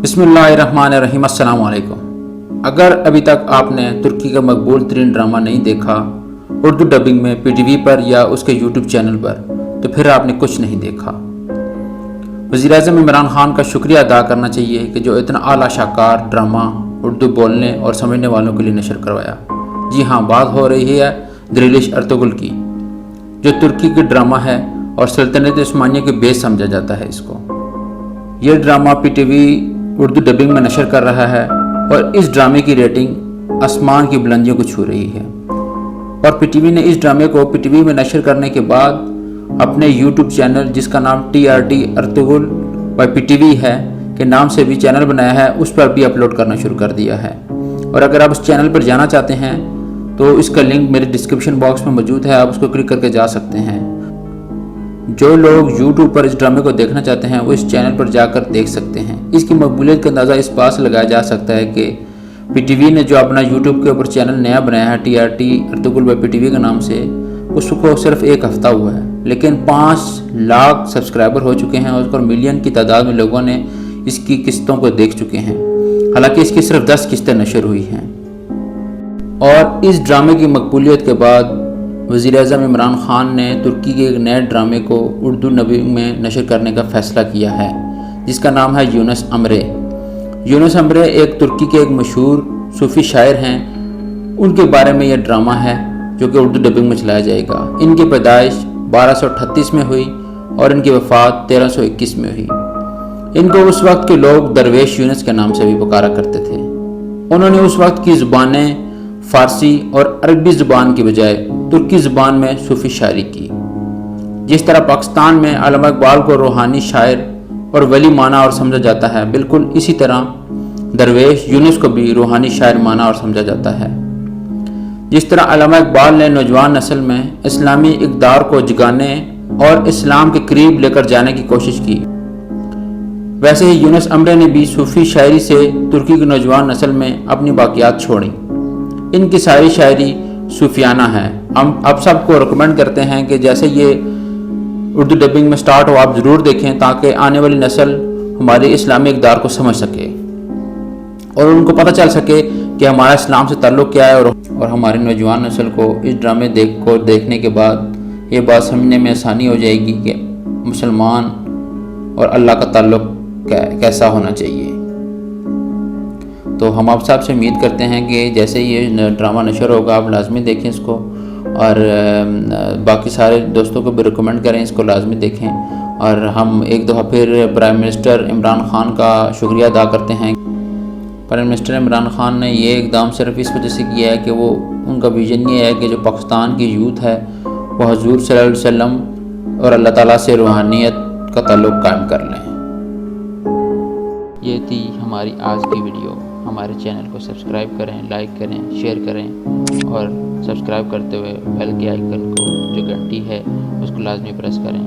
بسم اللہ الرحمن الرحیم۔ السلام علیکم۔ اگر ابھی تک آپ نے ترکی کا مقبول ترین ڈرامہ نہیں دیکھا اردو ڈبنگ میں پی ٹی وی پر یا اس کے یوٹیوب چینل پر، تو پھر آپ نے کچھ نہیں دیکھا۔ وزیراعظم عمران خان کا شکریہ ادا کرنا چاہیے کہ جو اتنا اعلیٰ شاہکار ڈرامہ اردو بولنے اور سمجھنے والوں کے لیے نشر کروایا۔ جی ہاں، بات ہو رہی ہے دریلش ارطغرل کی، جو ترکی کا ڈرامہ ہے اور سلطنت عثمانیہ کے بیس سمجھا جاتا ہے اس کو۔ یہ drama P T V Urdu dubbing میں نشر کر رہا ہے اور اس ڈرامے کی ریٹنگ آسمان کی بلندیوں کو چھو رہی ہے، اور پی ٹی وی نے اس ڈرامے کو پی ٹی وی میں نشر کرنے کے بعد اپنے یوٹیوب چینل جس کا نام TRT Ertugrul by P T V ہے کے نام سے بھی چینل بنایا ہے، اس پر بھی اپلوڈ کرنا شروع کر دیا ہے۔ اور اگر آپ اس چینل پر جانا چاہتے ہیں تو اس کا لنک میرے ڈسکرپشن باکس میں موجود ہے، آپ اس کو کلک کر کے جا سکتے ہیں۔ جو لوگ یوٹیوب پر اس ڈرامے کو دیکھنا چاہتے ہیں وہ اس چینل پر جا کر دیکھ سکتے ہیں۔ اس کی مقبولیت کا اندازہ اس بات سے لگایا جا سکتا ہے کہ پی ٹی وی نے جو اپنا یوٹیوب کے اوپر چینل نیا بنایا ہے TRT Ertugrul by P T V کے نام سے، اس کو صرف ایک ہفتہ ہوا ہے، لیکن 5 لاکھ سبسکرائبر ہو چکے ہیں اور ملین کی تعداد میں لوگوں نے اس کی قسطوں کو دیکھ چکے ہیں، حالانکہ اس کی صرف 10 قسطیں نشر ہوئی ہیں۔ اور اس ڈرامے کی مقبولیت کے بعد وزیراعظم عمران خان نے ترکی کے ایک نئے ڈرامے کو اردو ڈبنگ میں نشر کرنے کا فیصلہ کیا ہے، جس کا نام ہے یونس امرے۔ یونس امرے ایک ترکی کے ایک مشہور صوفی شاعر ہیں، ان کے بارے میں یہ ڈرامہ ہے جو کہ اردو ڈبنگ میں چلایا جائے گا۔ ان کی پیدائش 1238 میں ہوئی اور ان کی وفات 1321 میں ہوئی۔ ان کو اس وقت کے لوگ درویش یونس کے نام سے بھی پکارا کرتے تھے۔ انہوں نے اس وقت کی زبانیں فارسی اور عربی زبان کی بجائے ترکی زبان میں صوفی شاعری کی۔ جس طرح پاکستان میں علامہ اقبال کو روحانی شاعر اور ولی مانا اور سمجھا جاتا ہے، بالکل اسی طرح درویش یونس کو بھی روحانی شاعر مانا اور سمجھا جاتا ہے۔ جس طرح علامہ اقبال نے نوجوان نسل میں اسلامی اقدار کو جگانے اور اسلام کے قریب لے کر جانے کی کوشش کی، ویسے ہی یونس امرے نے بھی صوفی شاعری سے ترکی کی نوجوان نسل میں اپنی باقیات چھوڑیں۔ ان کی ساری شاعری صوفیانہ ہے۔ ہم اب سب کو ریکمینڈ کرتے ہیں کہ جیسے یہ اردو ڈبنگ میں سٹارٹ ہو آپ ضرور دیکھیں، تاکہ آنے والی نسل ہمارے اسلامی اقدار کو سمجھ سکے اور ان کو پتہ چل سکے کہ ہمارا اسلام سے تعلق کیا ہے، اور ہماری نوجوان نسل کو اس ڈرامے کو دیکھنے کے بعد یہ بات سمجھنے میں آسانی ہو جائے گی کہ مسلمان اور اللہ کا تعلق کیسا ہونا چاہیے۔ تو ہم آپ سب سے امید کرتے ہیں کہ جیسے یہ ڈرامہ نشر ہوگا آپ لازمی دیکھیں اس کو، اور باقی سارے دوستوں کو بھی ریکمینڈ کریں اس کو لازمی دیکھیں۔ اور ہم ایک دفعہ پھر پرائم منسٹر عمران خان کا شکریہ ادا کرتے ہیں۔ پرائم منسٹر عمران خان نے یہ اقدام صرف اس وجہ سے کیا ہے کہ وہ ان کا ویژن یہ ہے کہ جو پاکستان کی یوتھ ہے وہ حضور صلی اللہ علیہ وسلم اور اللہ تعالیٰ سے روحانیت کا تعلق قائم کر لیں۔ یہ تھی ہماری آج کی ویڈیو۔ ہمارے چینل کو سبسکرائب کریں، لائک کریں، شیئر کریں، اور سبسکرائب کرتے ہوئے بیل کے آئیکن کو جو گھنٹی ہے اس کو لازمی پریس کریں۔